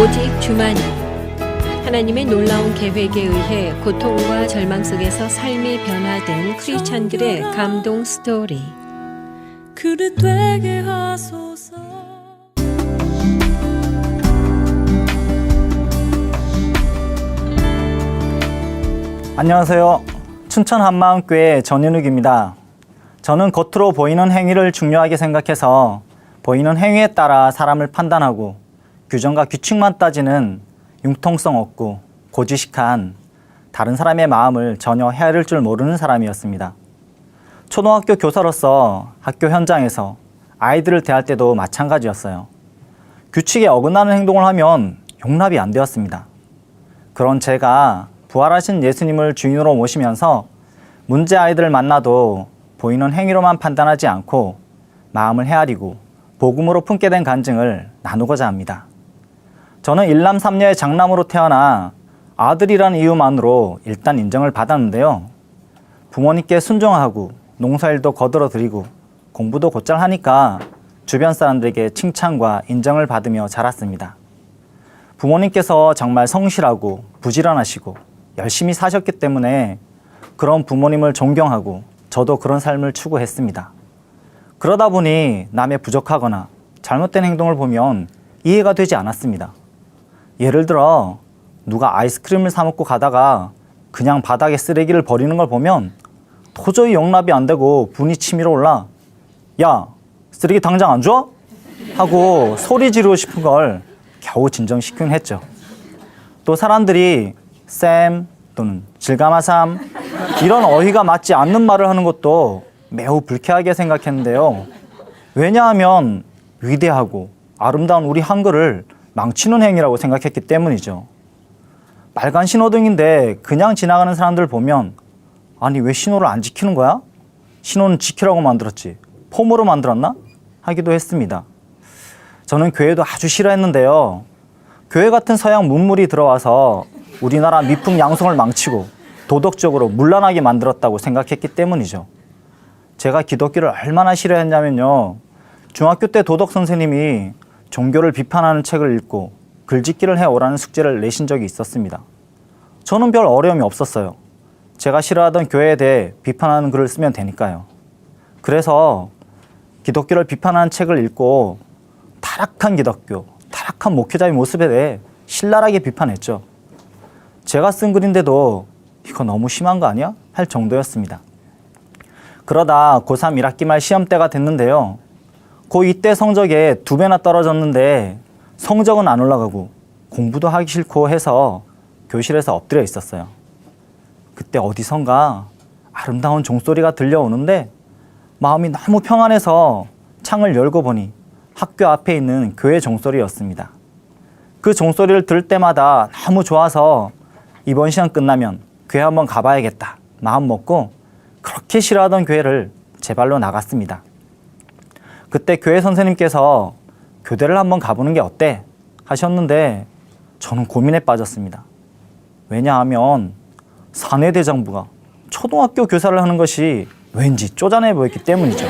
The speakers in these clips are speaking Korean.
오직 주만이 하나님의 놀라운 계획에 의해 고통과 절망 속에서 삶이 변화된 크리스찬들의 감동 스토리. 그릇 되게 하소서. 안녕하세요. 춘천 한마음교회 전윤욱입니다. 저는 겉으로 보이는 행위를 중요하게 생각해서 보이는 행위에 따라 사람을 판단하고 규정과 규칙만 따지는 융통성 없고 고지식한 다른 사람의 마음을 전혀 헤아릴 줄 모르는 사람이었습니다. 초등학교 교사로서 학교 현장에서 아이들을 대할 때도 마찬가지였어요. 규칙에 어긋나는 행동을 하면 용납이 안 되었습니다. 그런 제가 부활하신 예수님을 주인으로 모시면서 문제 아이들을 만나도 보이는 행위로만 판단하지 않고 마음을 헤아리고 복음으로 품게 된 간증을 나누고자 합니다. 저는 일남 삼녀의 장남으로 태어나 아들이라는 이유만으로 일단 인정을 받았는데요. 부모님께 순종하고 농사일도 거들어드리고 공부도 곧잘 하니까 주변 사람들에게 칭찬과 인정을 받으며 자랐습니다. 부모님께서 정말 성실하고 부지런하시고 열심히 사셨기 때문에 그런 부모님을 존경하고 저도 그런 삶을 추구했습니다. 그러다 보니 남의 부족하거나 잘못된 행동을 보면 이해가 되지 않았습니다. 예를 들어 누가 아이스크림을 사 먹고 가다가 그냥 바닥에 쓰레기를 버리는 걸 보면 도저히 용납이 안 되고 분이 치밀어 올라 야, 쓰레기 당장 안 줘? 하고 소리 지르고 싶은 걸 겨우 진정시키곤 했죠. 또 사람들이 쌤 또는 질가마삼 이런 어휘가 맞지 않는 말을 하는 것도 매우 불쾌하게 생각했는데요. 왜냐하면 위대하고 아름다운 우리 한글을 망치는 행위라고 생각했기 때문이죠. 빨간 신호등인데 그냥 지나가는 사람들 보면 아니 왜 신호를 안 지키는 거야? 신호는 지키라고 만들었지 폼으로 만들었나? 하기도 했습니다. 저는 교회도 아주 싫어했는데요. 교회 같은 서양 문물이 들어와서 우리나라 미풍양성을 망치고 도덕적으로 문란하게 만들었다고 생각했기 때문이죠. 제가 기독교를 얼마나 싫어했냐면요. 중학교 때 도덕 선생님이 종교를 비판하는 책을 읽고 글짓기를 해오라는 숙제를 내신 적이 있었습니다. 저는 별 어려움이 없었어요. 제가 싫어하던 교회에 대해 비판하는 글을 쓰면 되니까요. 그래서 기독교를 비판하는 책을 읽고 타락한 기독교, 타락한 목회자의 모습에 대해 신랄하게 비판했죠. 제가 쓴 글인데도 이거 너무 심한 거 아니야? 할 정도였습니다. 그러다 고3 1학기 말 시험 때가 됐는데요. 고2 때 성적에 2배나 떨어졌는데 성적은 안 올라가고 공부도 하기 싫고 해서 교실에서 엎드려 있었어요. 그때 어디선가 아름다운 종소리가 들려오는데 마음이 너무 평안해서 창을 열고 보니 학교 앞에 있는 교회 종소리였습니다. 그 종소리를 들을 때마다 너무 좋아서 이번 시험 끝나면 교회 한번 가봐야겠다 마음 먹고 그렇게 싫어하던 교회를 제 발로 나갔습니다. 그때 교회 선생님께서 교대를 한번 가보는 게 어때? 하셨는데 저는 고민에 빠졌습니다. 왜냐하면 사내대장부가 초등학교 교사를 하는 것이 왠지 쪼잔해 보였기 때문이죠.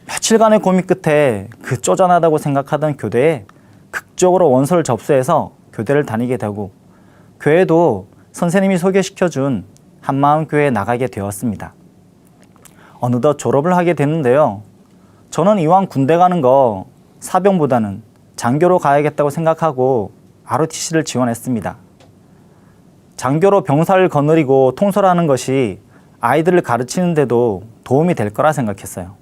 며칠간의 고민 끝에 그 쪼잔하다고 생각하던 교대에 극적으로 원서를 접수해서 교대를 다니게 되고 교회도 선생님이 소개시켜준 한마음교회에 나가게 되었습니다. 어느덧 졸업을 하게 됐는데요. 저는 이왕 군대 가는 거 사병보다는 장교로 가야겠다고 생각하고 ROTC를 지원했습니다. 장교로 병사를 거느리고 통솔하는 것이 아이들을 가르치는 데도 도움이 될 거라 생각했어요.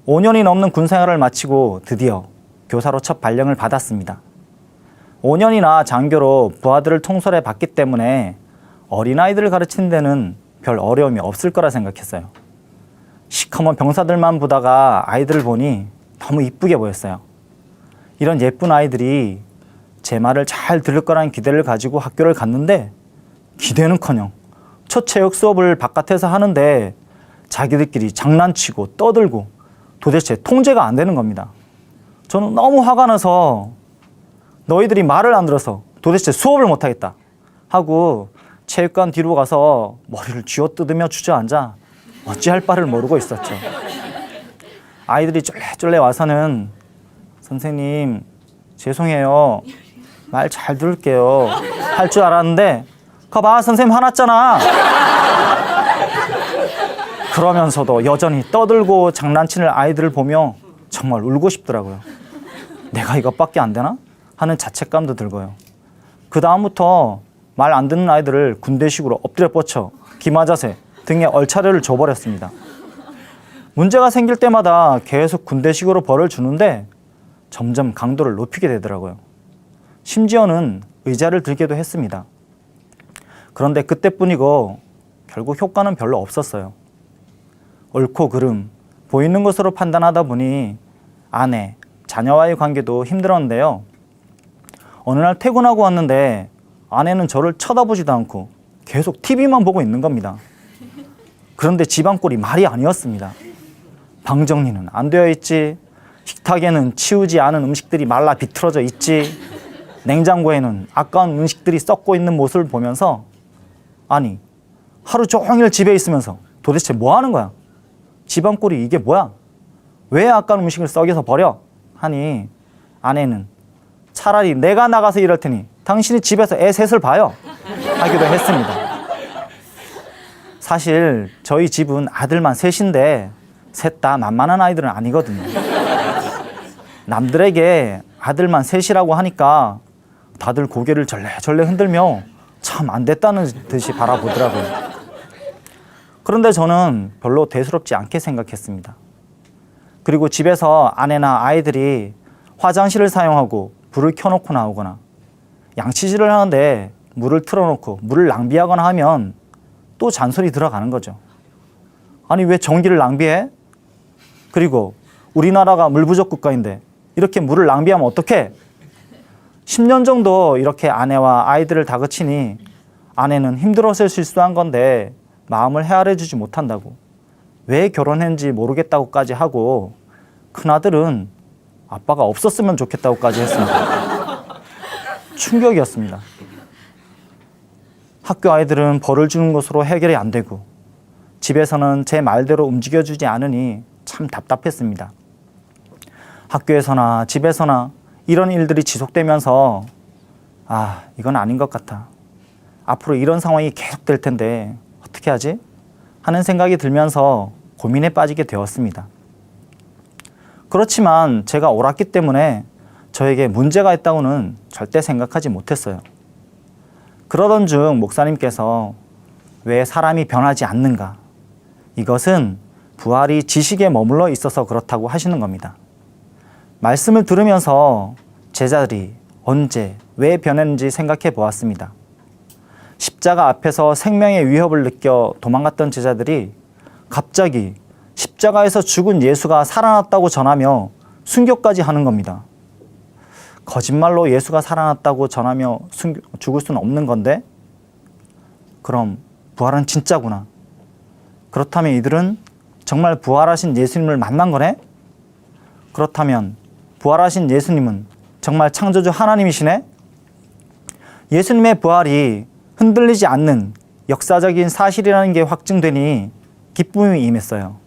5년이 넘는 군생활을 마치고 드디어 교사로 첫 발령을 받았습니다. 5년이나 장교로 부하들을 통솔해 봤기 때문에 어린아이들을 가르치는 데는 별 어려움이 없을 거라 생각했어요. 시커먼 병사들만 보다가 아이들을 보니 너무 이쁘게 보였어요. 이런 예쁜 아이들이 제 말을 잘 들을 거라는 기대를 가지고 학교를 갔는데 기대는커녕 첫 체육 수업을 바깥에서 하는데 자기들끼리 장난치고 떠들고 도대체 통제가 안 되는 겁니다. 저는 너무 화가 나서 너희들이 말을 안 들어서 도대체 수업을 못하겠다 하고 체육관 뒤로 가서 머리를 쥐어뜯으며 주저앉아 어찌할 바를 모르고 있었죠. 아이들이 쫄래쫄래 와서는 선생님 죄송해요. 말 잘 들을게요. 할 줄 알았는데 거봐 선생님 화났잖아. 그러면서도 여전히 떠들고 장난치는 아이들을 보며 정말 울고 싶더라고요. 내가 이것밖에 안 되나? 하는 자책감도 들고요. 그 다음부터 말 안 듣는 아이들을 군대식으로 엎드려 뻗쳐 기마자세 등에 얼차려를 줘버렸습니다. 문제가 생길 때마다 계속 군대식으로 벌을 주는데 점점 강도를 높이게 되더라고요. 심지어는 의자를 들게도 했습니다. 그런데 그때뿐이고 결국 효과는 별로 없었어요. 옳고 그름, 보이는 것으로 판단하다 보니 아내, 자녀와의 관계도 힘들었는데요. 어느 날 퇴근하고 왔는데 아내는 저를 쳐다보지도 않고 계속 TV만 보고 있는 겁니다. 그런데 집안 꼴이 말이 아니었습니다. 방 정리는 안 되어 있지, 식탁에는 치우지 않은 음식들이 말라 비틀어져 있지, 냉장고에는 아까운 음식들이 썩고 있는 모습을 보면서 아니, 하루 종일 집에 있으면서 도대체 뭐 하는 거야? 집안 꼴이 이게 뭐야? 왜 아까운 음식을 썩여서 버려? 하니 아내는 차라리 내가 나가서 일할 테니 당신이 집에서 애 셋을 봐요. 하기도 했습니다. 사실 저희 집은 아들만 셋인데 셋 다 만만한 아이들은 아니거든요. 남들에게 아들만 셋이라고 하니까 다들 고개를 절레절레 흔들며 참 안 됐다는 듯이 바라보더라고요. 그런데 저는 별로 대수롭지 않게 생각했습니다. 그리고 집에서 아내나 아이들이 화장실을 사용하고 불을 켜놓고 나오거나 양치질을 하는데 물을 틀어놓고 물을 낭비하거나 하면 또 잔소리 들어가는 거죠. 아니 왜 전기를 낭비해? 그리고 우리나라가 물 부족 국가인데 이렇게 물을 낭비하면 어떡해? 10년 정도 이렇게 아내와 아이들을 다그치니 아내는 힘들어서 실수한 건데 마음을 헤아려 주지 못한다고, 왜 결혼했는지 모르겠다고까지 하고, 큰아들은 아빠가 없었으면 좋겠다고까지 했습니다. 충격이었습니다. 학교 아이들은 벌을 주는 것으로 해결이 안 되고 집에서는 제 말대로 움직여주지 않으니 참 답답했습니다. 학교에서나 집에서나 이런 일들이 지속되면서 아, 이건 아닌 것 같아. 앞으로 이런 상황이 계속될 텐데 어떻게 하지? 하는 생각이 들면서 고민에 빠지게 되었습니다. 그렇지만 제가 옳았기 때문에 저에게 문제가 있다고는 절대 생각하지 못했어요. 그러던 중 목사님께서 왜 사람이 변하지 않는가? 이것은 부활이 지식에 머물러 있어서 그렇다고 하시는 겁니다. 말씀을 들으면서 제자들이 언제, 왜 변했는지 생각해 보았습니다. 십자가 앞에서 생명의 위협을 느껴 도망갔던 제자들이 갑자기 십자가에서 죽은 예수가 살아났다고 전하며 순교까지 하는 겁니다. 거짓말로 예수가 살아났다고 전하며 죽을 수는 없는 건데, 그럼 부활은 진짜구나. 그렇다면 이들은 정말 부활하신 예수님을 만난 거네? 그렇다면 부활하신 예수님은 정말 창조주 하나님이시네? 예수님의 부활이 흔들리지 않는 역사적인 사실이라는 게 확증되니 기쁨이 임했어요.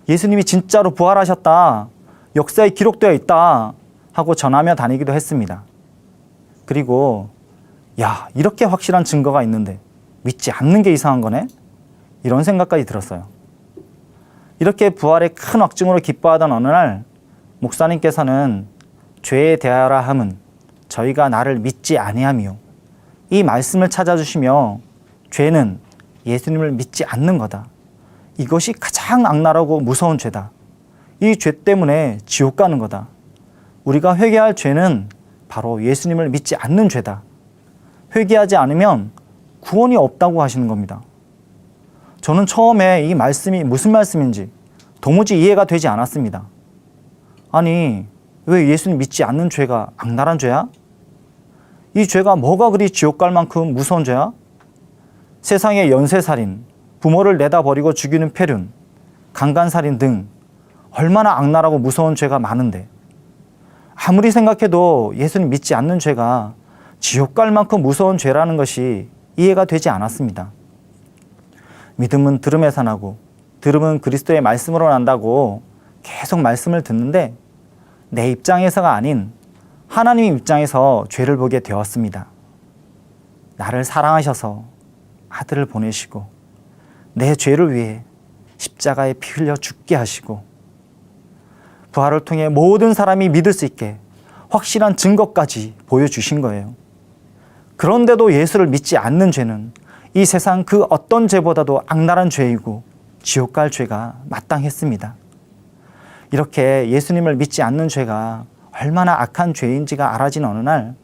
예수님이 진짜로 부활하셨다, 역사에 기록되어 있다 하고 전하며 다니기도 했습니다. 그리고 야, 이렇게 확실한 증거가 있는데 믿지 않는 게 이상한 거네? 이런 생각까지 들었어요. 이렇게 부활의 큰 확증으로 기뻐하던 어느 날 목사님께서는 죄에 대하여라 함은 저희가 나를 믿지 아니함이요, 이 말씀을 찾아주시며 죄는 예수님을 믿지 않는 거다. 이것이 가장 악랄하고 무서운 죄다. 이 죄 때문에 지옥 가는 거다. 우리가 회개할 죄는 바로 예수님을 믿지 않는 죄다. 회개하지 않으면 구원이 없다고 하시는 겁니다. 저는 처음에 이 말씀이 무슨 말씀인지 도무지 이해가 되지 않았습니다. 아니, 왜 예수님 믿지 않는 죄가 악랄한 죄야? 이 죄가 뭐가 그리 지옥 갈 만큼 무서운 죄야? 세상의 연쇄살인, 부모를 내다버리고 죽이는 폐륜, 강간살인 등 얼마나 악랄하고 무서운 죄가 많은데 아무리 생각해도 예수님 믿지 않는 죄가 지옥 갈 만큼 무서운 죄라는 것이 이해가 되지 않았습니다. 믿음은 들음에서 나고 들음은 그리스도의 말씀으로 난다고 계속 말씀을 듣는데 내 입장에서가 아닌 하나님 입장에서 죄를 보게 되었습니다. 나를 사랑하셔서 아들을 보내시고 내 죄를 위해 십자가에 피 흘려 죽게 하시고 부활을 통해 모든 사람이 믿을 수 있게 확실한 증거까지 보여주신 거예요. 그런데도 예수를 믿지 않는 죄는 이 세상 그 어떤 죄보다도 악랄한 죄이고 지옥 갈 죄가 마땅했습니다. 이렇게 예수님을 믿지 않는 죄가 얼마나 악한 죄인지가 알아진 어느 날,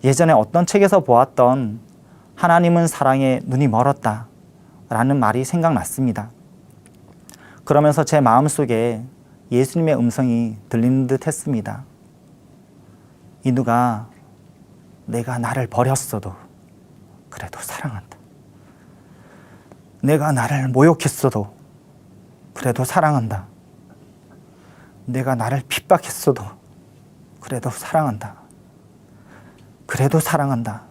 예전에 어떤 책에서 보았던 하나님은 사랑에 눈이 멀었다 라는 말이 생각났습니다. 그러면서 제 마음속에 예수님의 음성이 들리는 듯 했습니다. 인우가 내가 나를 버렸어도 그래도 사랑한다. 내가 나를 모욕했어도 그래도 사랑한다. 내가 나를 핍박했어도 그래도 사랑한다. 그래도 사랑한다.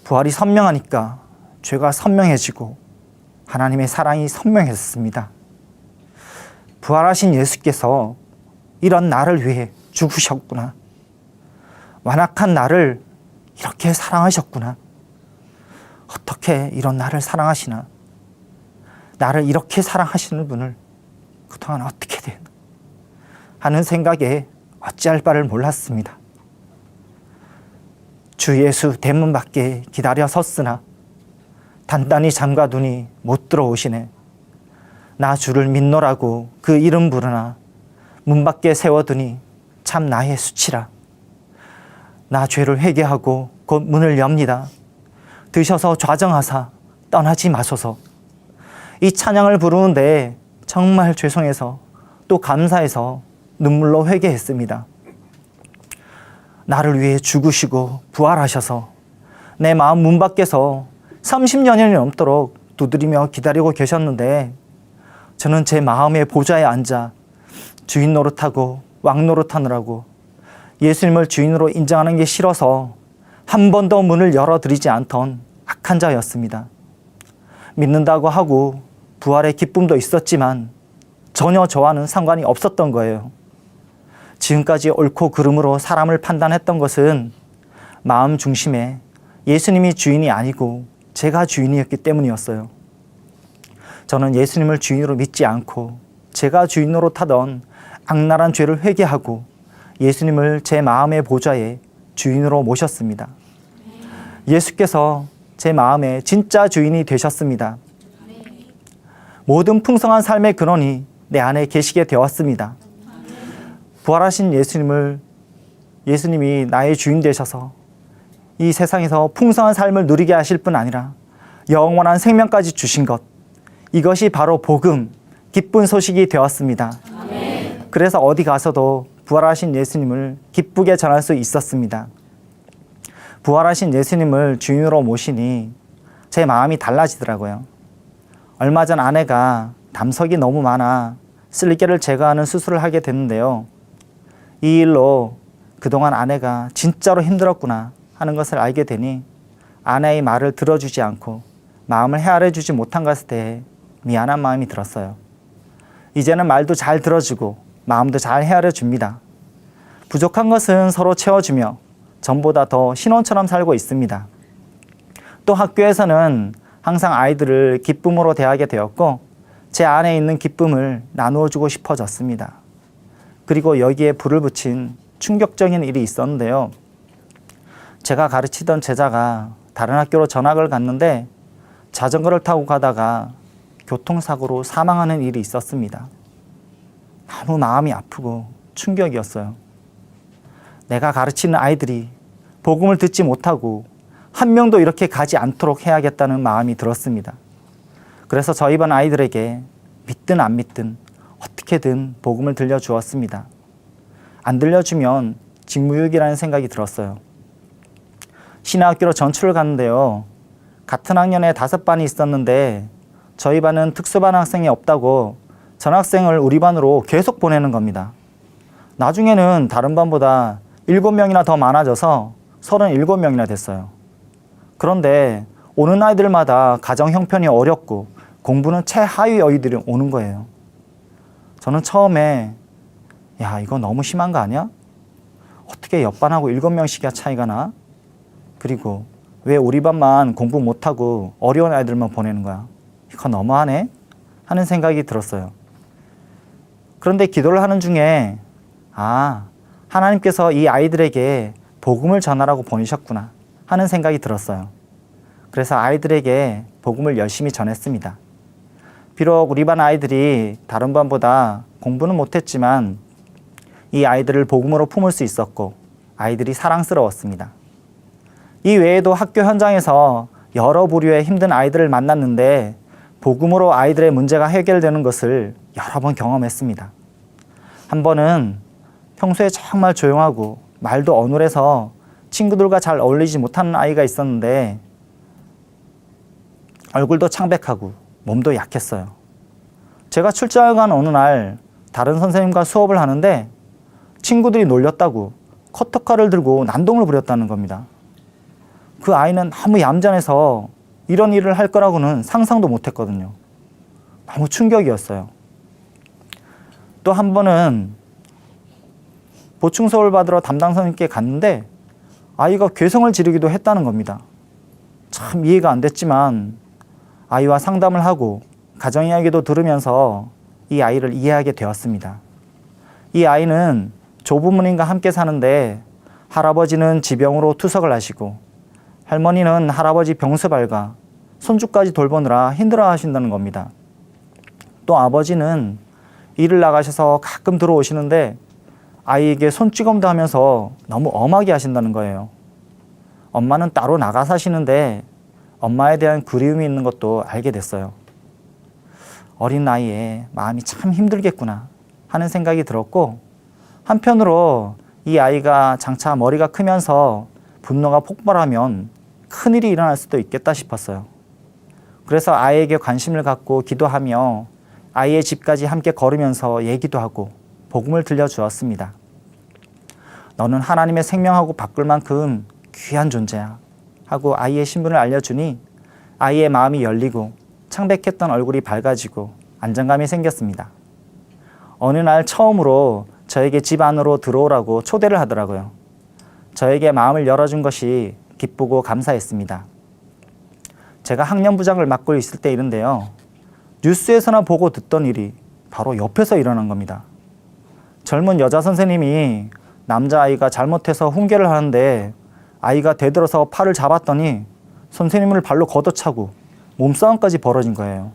부활이 선명하니까 죄가 선명해지고 하나님의 사랑이 선명해졌습니다. 부활하신 예수께서 이런 나를 위해 죽으셨구나. 완악한 나를 이렇게 사랑하셨구나. 어떻게 이런 나를 사랑하시나? 나를 이렇게 사랑하시는 분을 그동안 어떻게 된 하는 생각에 어찌할 바를 몰랐습니다. 주 예수 대문 밖에 기다려 섰으나 단단히 잠가두니 못 들어오시네. 나 주를 믿노라고 그 이름 부르나 문 밖에 세워두니 참 나의 수치라. 나 죄를 회개하고 곧 문을 엽니다. 드셔서 좌정하사 떠나지 마소서. 이 찬양을 부르는데 정말 죄송해서 또 감사해서 눈물로 회개했습니다. 나를 위해 죽으시고 부활하셔서 내 마음 문 밖에서 30년이 넘도록 두드리며 기다리고 계셨는데 저는 제 마음의 보좌에 앉아 주인 노릇하고 왕 노릇하느라고 예수님을 주인으로 인정하는 게 싫어서 한 번도 문을 열어드리지 않던 악한 자였습니다. 믿는다고 하고 부활의 기쁨도 있었지만 전혀 저와는 상관이 없었던 거예요. 지금까지 옳고 그름으로 사람을 판단했던 것은 마음 중심에 예수님이 주인이 아니고 제가 주인이었기 때문이었어요. 저는 예수님을 주인으로 믿지 않고 제가 주인으로 타던 악랄한 죄를 회개하고 예수님을 제 마음의 보좌에 주인으로 모셨습니다. 예수께서 제 마음의 진짜 주인이 되셨습니다. 모든 풍성한 삶의 근원이 내 안에 계시게 되었습니다. 부활하신 예수님이 나의 주인 되셔서 이 세상에서 풍성한 삶을 누리게 하실 뿐 아니라 영원한 생명까지 주신 것, 이것이 바로 복음, 기쁜 소식이 되었습니다. 그래서 어디 가서도 부활하신 예수님을 기쁘게 전할 수 있었습니다. 부활하신 예수님을 주인으로 모시니 제 마음이 달라지더라고요. 얼마 전 아내가 담석이 너무 많아 쓸개를 제거하는 수술을 하게 됐는데요. 이 일로 그동안 아내가 진짜로 힘들었구나 하는 것을 알게 되니 아내의 말을 들어주지 않고 마음을 헤아려주지 못한 것에 대해 미안한 마음이 들었어요. 이제는 말도 잘 들어주고 마음도 잘 헤아려줍니다. 부족한 것은 서로 채워주며 전보다 더 신혼처럼 살고 있습니다. 또 학교에서는 항상 아이들을 기쁨으로 대하게 되었고 제 안에 있는 기쁨을 나누어주고 싶어졌습니다. 그리고 여기에 불을 붙인 충격적인 일이 있었는데요. 제가 가르치던 제자가 다른 학교로 전학을 갔는데 자전거를 타고 가다가 교통사고로 사망하는 일이 있었습니다. 너무 마음이 아프고 충격이었어요. 내가 가르치는 아이들이 복음을 듣지 못하고 한 명도 이렇게 가지 않도록 해야겠다는 마음이 들었습니다. 그래서 저희 반 아이들에게 믿든 안 믿든 어떻게든 복음을 들려주었습니다. 안 들려주면 직무유기라는 생각이 들었어요. 신학교로 전출을 갔는데요. 같은 학년에 5반이 있었는데 저희 반은 특수반 학생이 없다고 전학생을 우리 반으로 계속 보내는 겁니다. 나중에는 다른 반보다 7명이나 더 많아져서 37명이나 됐어요. 그런데 오는 아이들마다 가정 형편이 어렵고 공부는 최하위 아이들이 오는 거예요. 저는 처음에 야, 이거 너무 심한 거 아니야? 어떻게 옆반하고 7명씩이야 차이가 나? 그리고 왜 우리 반만 공부 못하고 어려운 아이들만 보내는 거야? 이거 너무하네? 하는 생각이 들었어요. 그런데 기도를 하는 중에 하나님께서 이 아이들에게 복음을 전하라고 보내셨구나 하는 생각이 들었어요. 그래서 아이들에게 복음을 열심히 전했습니다. 비록 우리 반 아이들이 다른 반보다 공부는 못했지만 이 아이들을 복음으로 품을 수 있었고 아이들이 사랑스러웠습니다. 이 외에도 학교 현장에서 여러 부류의 힘든 아이들을 만났는데 복음으로 아이들의 문제가 해결되는 것을 여러 번 경험했습니다. 한 번은 평소에 정말 조용하고 말도 어눌해서 친구들과 잘 어울리지 못하는 아이가 있었는데 얼굴도 창백하고 몸도 약했어요. 제가 출장을 간 어느 날 다른 선생님과 수업을 하는데 친구들이 놀렸다고 커터칼을 들고 난동을 부렸다는 겁니다. 그 아이는 너무 얌전해서 이런 일을 할 거라고는 상상도 못했거든요. 너무 충격이었어요. 또 한 번은 보충 수업을 받으러 담당 선생님께 갔는데 아이가 괴성을 지르기도 했다는 겁니다. 참 이해가 안 됐지만 아이와 상담을 하고 가정 이야기도 들으면서 이 아이를 이해하게 되었습니다. 이 아이는 조부모님과 함께 사는데 할아버지는 지병으로 투석을 하시고 할머니는 할아버지 병수발과 손주까지 돌보느라 힘들어 하신다는 겁니다. 또 아버지는 일을 나가셔서 가끔 들어오시는데 아이에게 손찌검도 하면서 너무 엄하게 하신다는 거예요. 엄마는 따로 나가 사시는데 엄마에 대한 그리움이 있는 것도 알게 됐어요. 어린 나이에 마음이 참 힘들겠구나 하는 생각이 들었고 한편으로 이 아이가 장차 머리가 크면서 분노가 폭발하면 큰일이 일어날 수도 있겠다 싶었어요. 그래서 아이에게 관심을 갖고 기도하며 아이의 집까지 함께 걸으면서 얘기도 하고 복음을 들려주었습니다. 너는 하나님의 생명하고 바꿀 만큼 귀한 존재야 하고 아이의 신분을 알려주니 아이의 마음이 열리고 창백했던 얼굴이 밝아지고 안정감이 생겼습니다. 어느 날 처음으로 저에게 집 안으로 들어오라고 초대를 하더라고요. 저에게 마음을 열어준 것이 기쁘고 감사했습니다. 제가 학년부장을 맡고 있을 때 일인데요. 뉴스에서나 보고 듣던 일이 바로 옆에서 일어난 겁니다. 젊은 여자 선생님이 남자아이가 잘못해서 훈계를 하는데 아이가 대들어서 팔을 잡았더니 선생님을 발로 걷어차고 몸싸움까지 벌어진 거예요.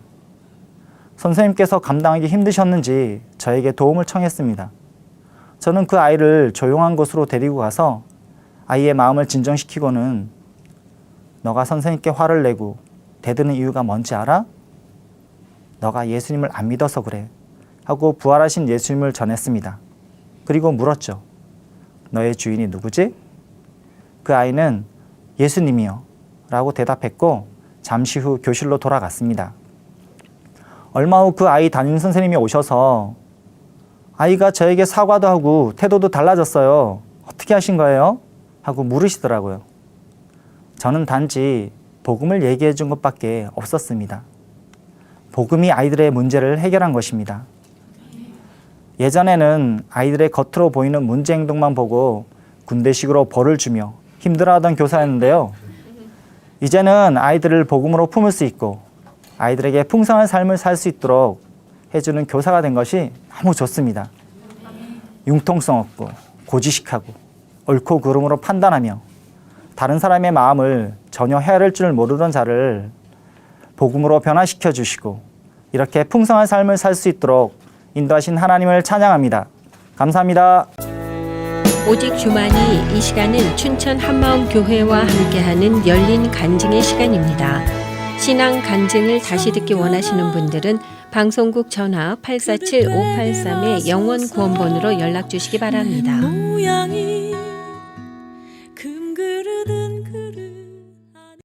선생님께서 감당하기 힘드셨는지 저에게 도움을 청했습니다. 저는 그 아이를 조용한 곳으로 데리고 가서 아이의 마음을 진정시키고는 너가 선생님께 화를 내고 대드는 이유가 뭔지 알아? 너가 예수님을 안 믿어서 그래 하고 부활하신 예수님을 전했습니다. 그리고 물었죠. 너의 주인이 누구지? 그 아이는 예수님이요 라고 대답했고 잠시 후 교실로 돌아갔습니다. 얼마 후 그 아이 담임 선생님이 오셔서 아이가 저에게 사과도 하고 태도도 달라졌어요. 어떻게 하신 거예요? 하고 물으시더라고요. 저는 단지 복음을 얘기해 준 것밖에 없었습니다. 복음이 아이들의 문제를 해결한 것입니다. 예전에는 아이들의 겉으로 보이는 문제 행동만 보고 군대식으로 벌을 주며 힘들어하던 교사였는데요. 이제는 아이들을 복음으로 품을 수 있고 아이들에게 풍성한 삶을 살 수 있도록 해주는 교사가 된 것이 너무 좋습니다. 융통성 없고 고지식하고 옳고 그름으로 판단하며 다른 사람의 마음을 전혀 헤아릴 줄 모르던 자를 복음으로 변화시켜 주시고 이렇게 풍성한 삶을 살 수 있도록 인도하신 하나님을 찬양합니다. 감사합니다. 오직 주만이 이 시간은 춘천 한마음교회와 함께하는 열린 간증의 시간입니다. 신앙 간증을 다시 듣기 원하시는 분들은 방송국 전화 847-583의 영원 구원번호로 연락 주시기 바랍니다. 모양이